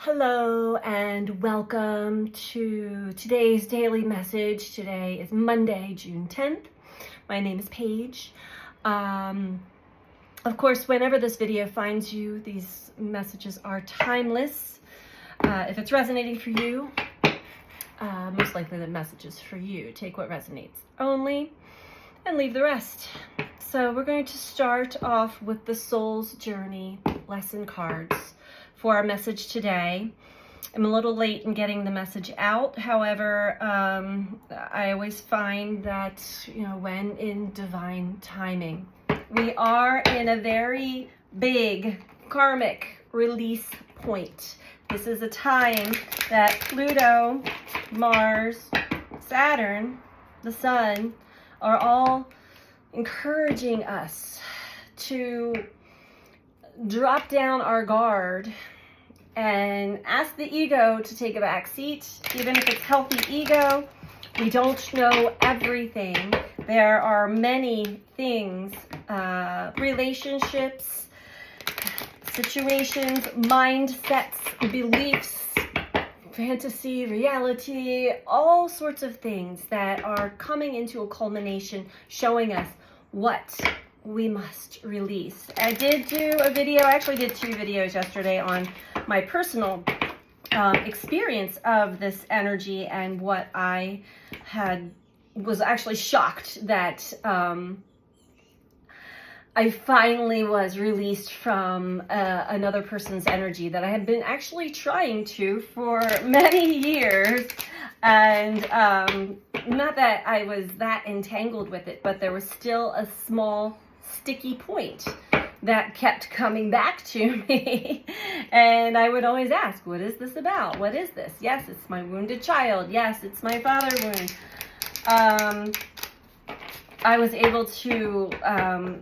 Hello and welcome to today's daily message. Today is Monday, June 10th. My name is Paige. Of course, whenever this video finds you, these messages are timeless. If it's resonating for you, most likely the message is for you. Take what resonates only and leave the rest. So we're going to start off with the Soul's Journey lesson cards for our message today. I'm a little late in getting the message out. However, I always find that, when in divine timing, we are in a very big karmic release point. This is a time that Pluto, Mars, Saturn, the Sun are all encouraging us to drop down our guard and ask the ego to take a back seat. Even if it's healthy ego, we don't know everything. There are many things, relationships, situations, mindsets, beliefs, fantasy, reality, all sorts of things that are coming into a culmination, showing us what we must release. I did do a video, I actually did 2 videos yesterday on my personal experience of this energy and what I was actually shocked that I finally was released from another person's energy that I had been actually trying to for many years. And not that I was that entangled with it, but there was still a small sticky point that kept coming back to me. And I would always ask, what is this about? What is this? Yes, it's my wounded child. Yes, it's my father wound. I was able to, I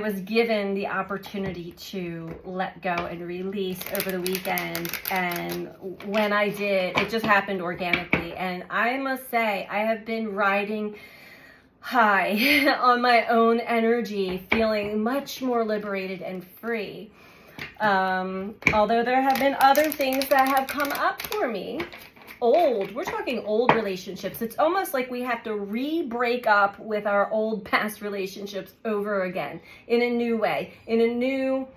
was given the opportunity to let go and release over the weekend. And when I did, it just happened organically. And I must say, I have been riding high on my own energy, feeling much more liberated and free. Although there have been other things that have come up for me. We're talking old relationships. It's almost like we have to re-break up with our old past relationships over again in a new way, in a new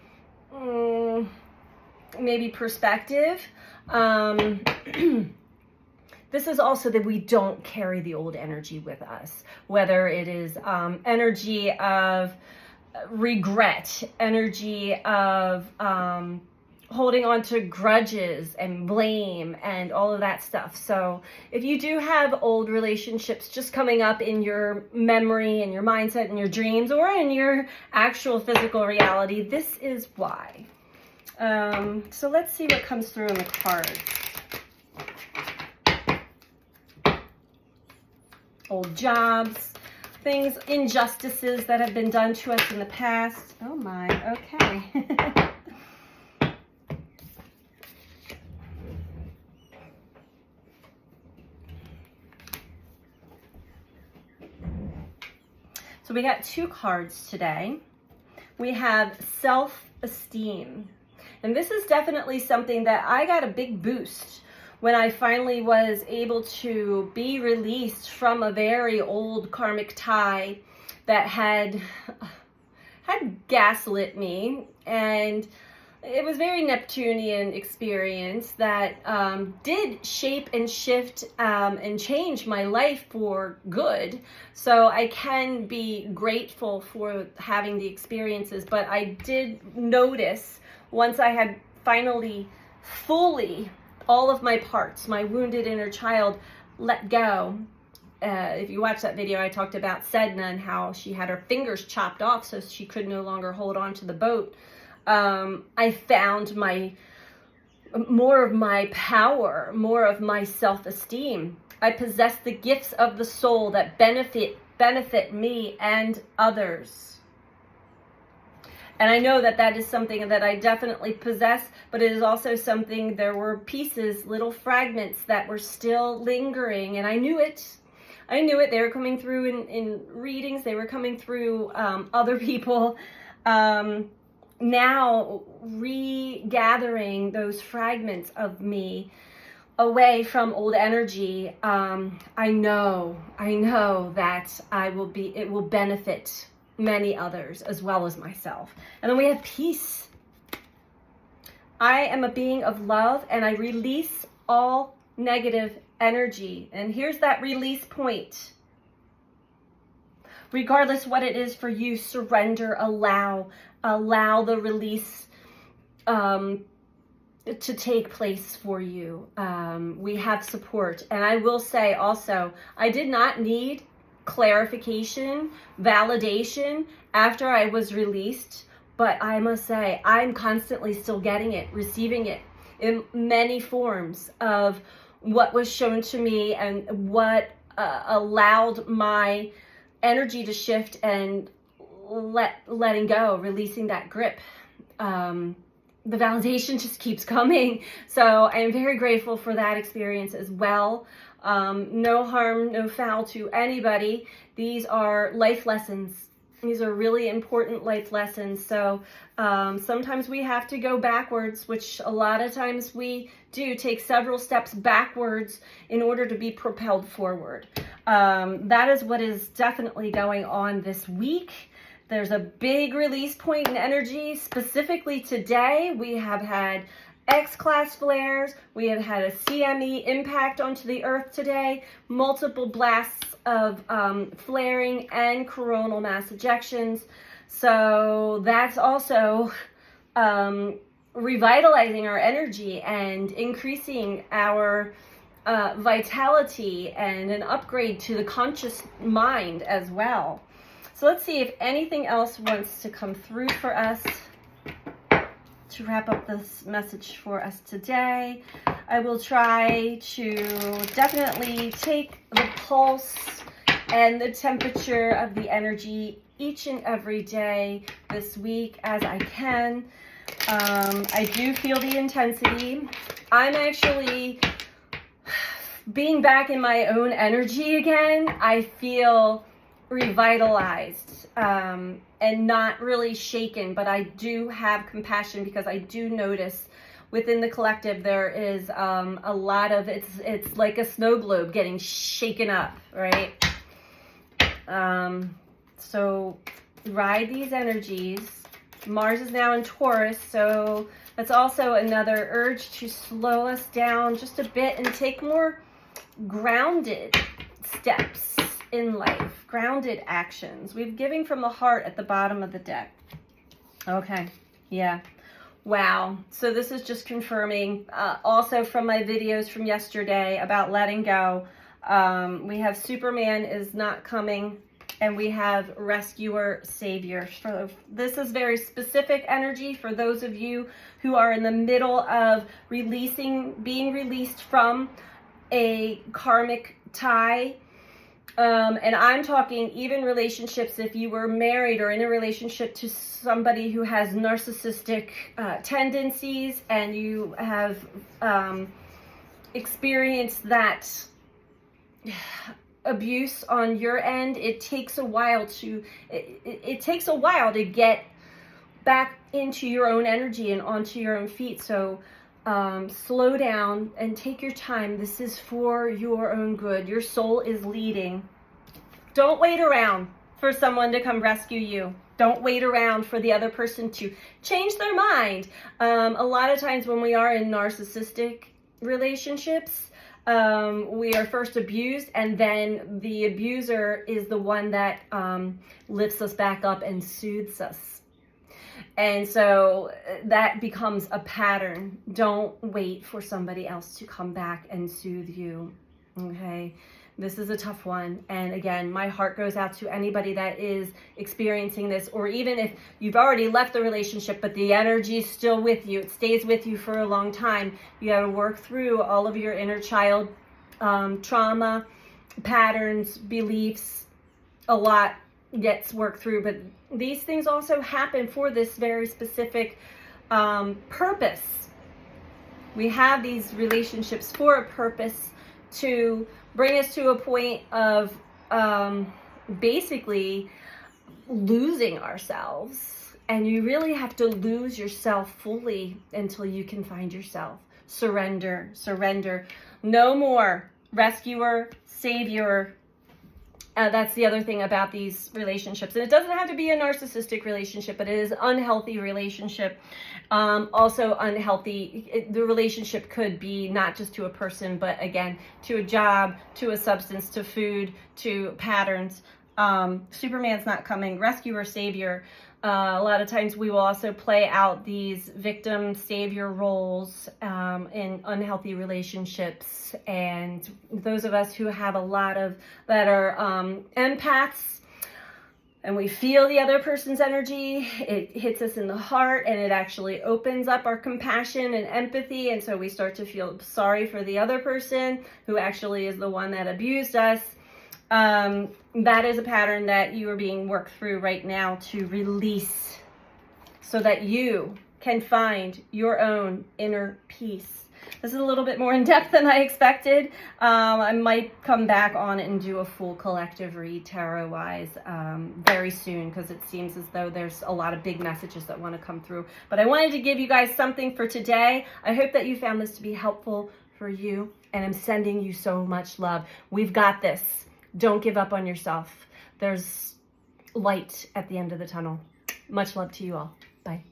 maybe perspective. This is also that we don't carry the old energy with us, whether it is energy of regret, energy of holding on to grudges and blame and all of that stuff. So if you do have old relationships just coming up in your memory and your mindset and your dreams or in your actual physical reality, this is why. So let's see what comes through in the cards. Old jobs, things, injustices that have been done to us in the past. Oh my, okay. So we got 2 cards today. We have self-esteem. And this is definitely something that I got a big boost when I finally was able to be released from a very old karmic tie that had gaslit me. And it was very Neptunian experience that did shape and shift and change my life for good. So I can be grateful for having the experiences, but I did notice once I had finally fully all of my parts, my wounded inner child, let go. If you watch that video, I talked about Sedna and how she had her fingers chopped off so she could no longer hold on to the boat. I found more of my power, more of my self-esteem. I possess the gifts of the soul that benefit me and others. And I know that that is something that I definitely possess, but it is also something, there were pieces, little fragments that were still lingering, and I knew it. They were coming through in readings. They were coming through other people now regathering those fragments of me away from old energy, I know that it will benefit many others as well as myself. And then we have peace. I am a being of love, and I release all negative energy. And here's that release point. Regardless what it is for you, surrender, allow the release to take place for you. We have support. And I will say also, I did not need clarification, validation after I was released, but I must say, I'm constantly still getting it, receiving it in many forms of what was shown to me and what allowed my energy to shift and letting go, releasing that grip. The validation just keeps coming. So I am very grateful for that experience as well. No harm, no foul to anybody. These are life lessons. These are really important life lessons. So sometimes we have to go backwards, which a lot of times we do take several steps backwards in order to be propelled forward. That is what is definitely going on this week. There's a big release point in energy. Specifically today, we have had X-class flares. We have had a CME impact onto the earth today. Multiple blasts of flaring and coronal mass ejections. So that's also revitalizing our energy and increasing our vitality and an upgrade to the conscious mind as well. So let's see if anything else wants to come through for us to wrap up this message for us today. I will try to definitely take the pulse and the temperature of the energy each and every day this week as I can. I do feel the intensity. I'm actually being back in my own energy again. I feel revitalized and not really shaken, but I do have compassion because I do notice within the collective there is a lot of it's like a snow globe getting shaken up, right? So ride these energies. Mars is now in Taurus, so that's also another urge to slow us down just a bit and take more grounded steps in life, grounded actions. We've giving from the heart at the bottom of the deck. Okay, yeah. Wow. So this is just confirming also from my videos from yesterday about letting go. We have Superman is not coming, and we have Rescuer Savior. So this is very specific energy for those of you who are in the middle of being released from a karmic tie. And I'm talking even relationships, if you were married or in a relationship to somebody who has narcissistic tendencies and you have experienced that abuse on your end, it takes a while to get back into your own energy and onto your own feet. So slow down and take your time. This is for your own good. Your soul is leading. Don't wait around for someone to come rescue you. Don't wait around for the other person to change their mind. A lot of times when we are in narcissistic relationships, we are first abused, and then the abuser is the one that lifts us back up and soothes us. And so that becomes a pattern. Don't wait for somebody else to come back and soothe you. Okay? This is a tough one. And again, my heart goes out to anybody that is experiencing this, or even if you've already left the relationship, but the energy is still with you. It stays with you for a long time. You got to work through all of your inner child trauma, patterns, beliefs. A lot gets worked through, but these things also happen for this very specific purpose. We have these relationships for a purpose, to bring us to a point of basically losing ourselves And you really have to lose yourself fully until you can find yourself. Surrender, surrender. No more rescuer, savior. That's the other thing about these relationships. And it doesn't have to be a narcissistic relationship, but it is an unhealthy relationship. Also unhealthy, the relationship could be not just to a person, but again, to a job, to a substance, to food, to patterns. Superman's not coming. Rescuer, savior. A lot of times we will also play out these victim savior roles in unhealthy relationships. And those of us who have a lot of, that are empaths, and we feel the other person's energy, it hits us in the heart, and it actually opens up our compassion and empathy. And so we start to feel sorry for the other person who actually is the one that abused us. That is a pattern that you are being worked through right now to release so that you can find your own inner peace. This is a little bit more in depth than I expected. I might come back on it and do a full collective read tarot-wise very soon, because it seems as though there's a lot of big messages that want to come through. But I wanted to give you guys something for today. I hope that you found this to be helpful for you, and I'm sending you so much love. We've got this. Don't give up on yourself. There's light at the end of the tunnel. Much love to you all. Bye.